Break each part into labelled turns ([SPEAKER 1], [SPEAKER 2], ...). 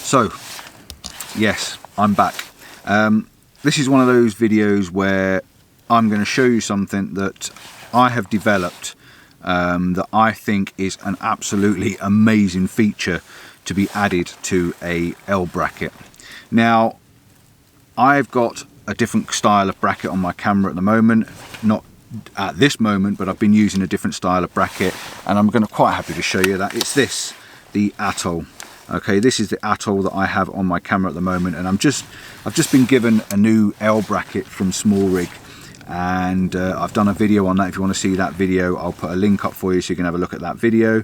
[SPEAKER 1] So, yes, I'm back. This is one of those videos where I'm going to show you something that I have developed that I think is an absolutely amazing feature to be added to a L bracket. Now, I've got a different style of bracket on my camera at the moment, not at this moment, but I've been using a different style of bracket, and I'm going to quite happy to show you that. It's this, the Atoll. Okay, this is the Atoll that I have on my camera at the moment, and I've just been given a new L bracket from SmallRig, and I've done a video on that. If you want to see that video, I'll put a link up for you so you can have a look at that video.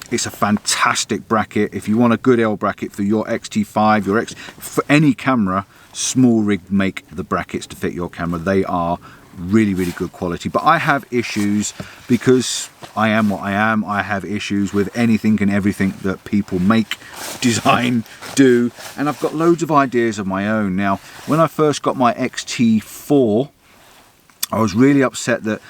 [SPEAKER 1] It's a fantastic bracket. If you want a good L bracket for your X-T5, for any camera, SmallRig make the brackets to fit your camera. They are really good quality, but I have issues because I am what I am. I have issues with anything and everything that people make, design, do, and I've got loads of ideas of my own. Now, when I first got my X-T4, I was really upset that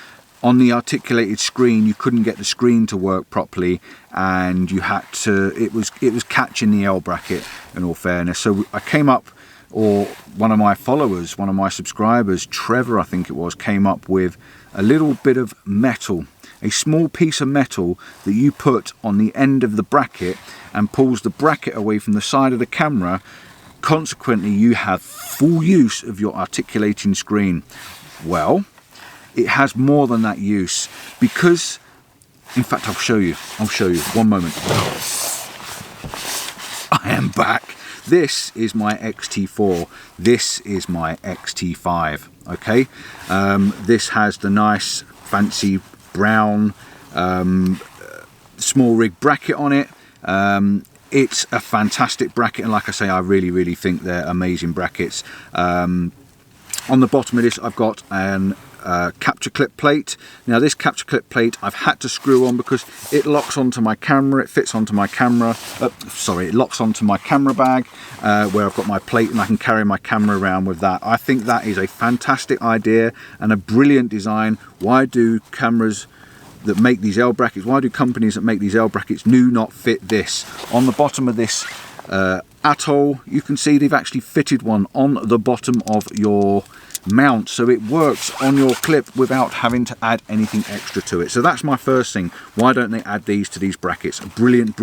[SPEAKER 1] on the articulated screen you couldn't get the screen to work properly, and you had to, it was catching the L bracket, in all fairness. So I came up, or one of my followers, one of my subscribers, Trevor I think it was, came up with a little bit of metal, a small piece of metal that you put on the end of the bracket and pulls the bracket away from the side of the camera. Consequently, you have full use of your articulating screen. Well, it has more than that use, because, in fact, I'll show you, one moment. I am back. This is my X-T4, this is my X-T5, okay? This has the nice fancy brown SmallRig bracket on it. It's a fantastic bracket, and like I say, I really think they're amazing brackets. On the bottom of this I've got an capture clip plate. Now, this capture clip plate I've had to screw on because it locks onto my camera, it fits onto my camera, it locks onto my camera bag where I've got my plate, and I can carry my camera around with that. I think that is a fantastic idea and a brilliant design. Why do cameras that make these L brackets, why do companies that make these L brackets do not fit this? On the bottom of this Atoll, you can see they've actually fitted one on the bottom of your mount, so it works on your clip without having to add anything extra to it. So that's my first thing. Why don't they add these to these brackets? A brilliant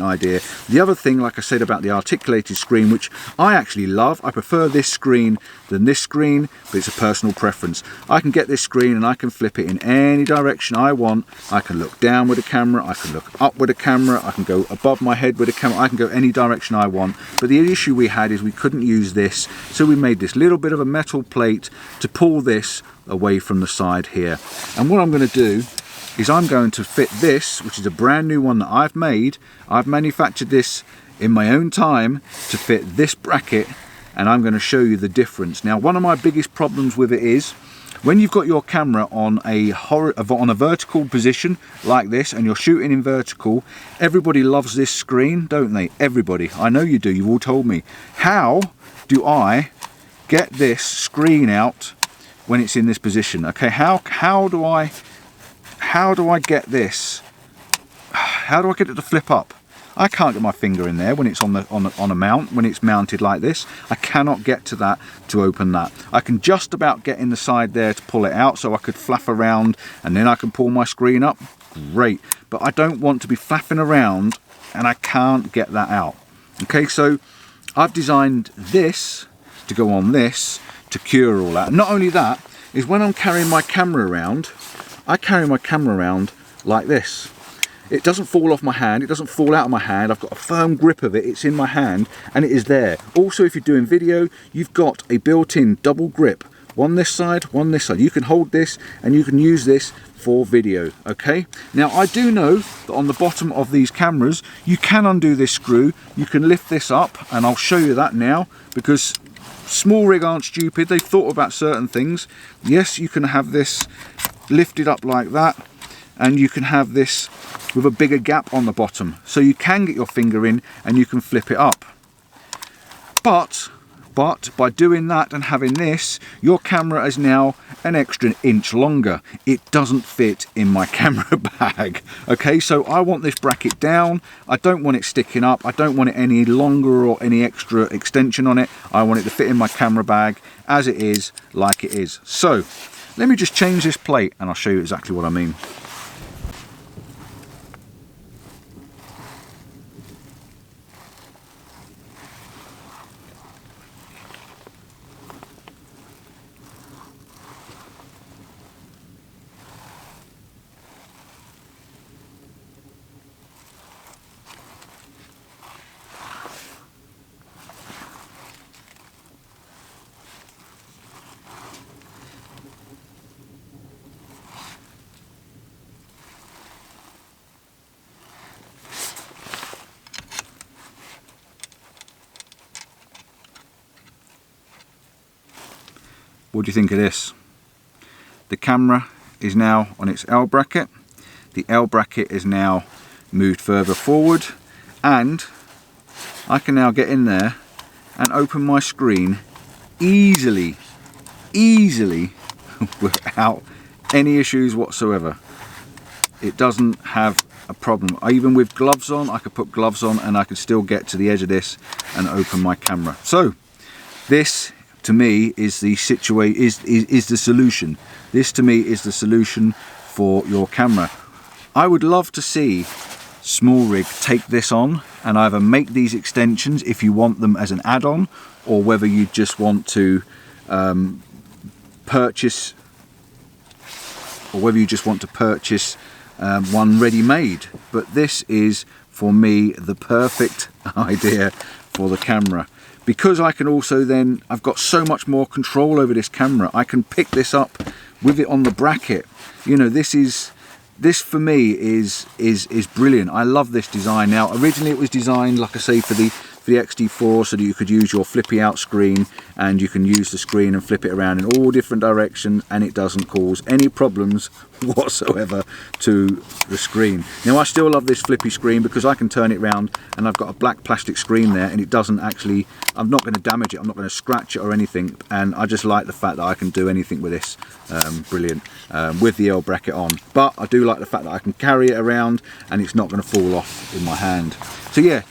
[SPEAKER 1] idea. The other thing, like I said about the articulated screen, which I actually love, I prefer this screen than this screen, but it's a personal preference. I can get this screen and I can flip it in any direction I want. I can look down with the camera, I can look up with the camera, I can go above my head with the camera, I can go any direction I want. But the issue we had is we couldn't use this, so we made this little bit of a metal plate to pull this away from the side here. And what I'm going to do is I'm going to fit this, which is a brand new one that I've made. I've manufactured this in my own time to fit this bracket, and I'm going to show you the difference. Now, one of my biggest problems with it is when you've got your camera on a vertical position like this and you're shooting in vertical, everybody loves this screen, don't they? Everybody. I know you do, you've all told me. How do I get this screen out when it's in this position? Okay, how do I get this? How do I get it to flip up? I can't get my finger in there when it's on a mount, when it's mounted like this. I cannot get to that to open that. I can just about get in the side there to pull it out, so I could flaff around and then I can pull my screen up. Great, but I don't want to be flapping around and I can't get that out. Okay, so I've designed this to go on this to cure all that. And not only that, is when I'm carrying my camera around, I carry my camera around like this. It doesn't fall off my hand, it doesn't fall out of my hand. I've got a firm grip of it, it's in my hand and it is there. Also, if you're doing video, you've got a built-in double grip. One this side, one this side. You can hold this and you can use this for video, okay? Now, I do know that on the bottom of these cameras, you can undo this screw, you can lift this up, and I'll show you that now, because SmallRig aren't stupid, they've thought about certain things. Yes, you can have this lifted up like that, and you can have this with a bigger gap on the bottom, so you can get your finger in and you can flip it up. But But by doing that and having this, your camera is now an extra inch longer. It doesn't fit in my camera bag. Okay, so I want this bracket down. I don't want it sticking up. I don't want it any longer or any extra extension on it. I want it to fit in my camera bag as it is, like it is. So let me just change this plate and I'll show you exactly what I mean. What do you think of this? The camera is now on its L bracket. The L bracket is now moved further forward, and I can now get in there and open my screen easily without any issues whatsoever. It doesn't have a problem. Even with gloves on, I could put gloves on and I could still get to the edge of this and open my camera. So this to me is the is the solution. This to me is the solution for your camera. I would love to see SmallRig take this on and either make these extensions if you want them as an add-on, or whether you just want to purchase one ready-made. But this is for me the perfect idea for the camera, because I can also then, I've got so much more control over this camera. I can pick this up with it on the bracket. You know, this for me is brilliant. I love this design. Now originally it was designed, like I say, for the X-T4, so that you could use your flippy out screen, and you can use the screen and flip it around in all different directions, and it doesn't cause any problems whatsoever to the screen. Now I still love this flippy screen because I can turn it around and I've got a black plastic screen there, and it doesn't actually, I'm not going to damage it, I'm not going to scratch it or anything, and I just like the fact that I can do anything with this. Brilliant, with the L bracket on. But I do like the fact that I can carry it around and it's not going to fall off in my hand. So yeah,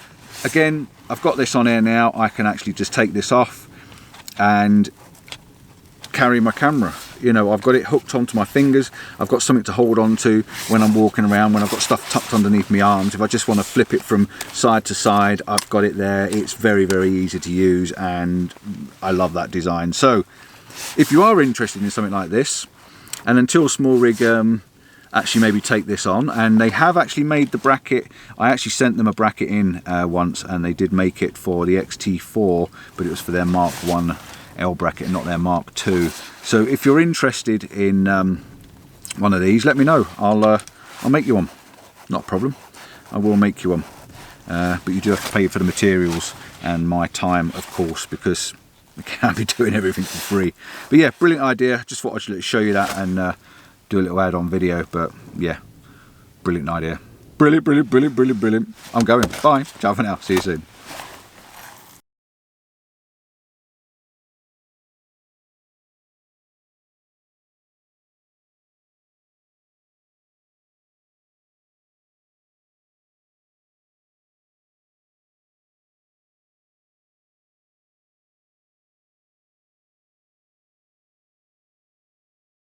[SPEAKER 1] again, I've got this on here now. I can actually just take this off and carry my camera. You know, I've got it hooked onto my fingers. I've got something to hold on to when I'm walking around, when I've got stuff tucked underneath my arms. If I just want to flip it from side to side, I've got it there. It's very, very easy to use, and I love that design. So if you are interested in something like this, and until SmallRig actually maybe take this on, and they have actually made the bracket. I actually sent them a bracket in once, and they did make it for the X-T4, but it was for their Mark 1 L bracket, not their Mark 2. So if you're interested in one of these, let me know. I'll make you one. Not a problem. I will make you one. But you do have to pay for the materials and my time, of course, because I can't be doing everything for free. But yeah, brilliant idea. Just thought I'd show you that and do a little add-on video. But yeah, brilliant idea. Brilliant, brilliant, brilliant, brilliant, brilliant. I'm going. Bye. Ciao for now. See you soon.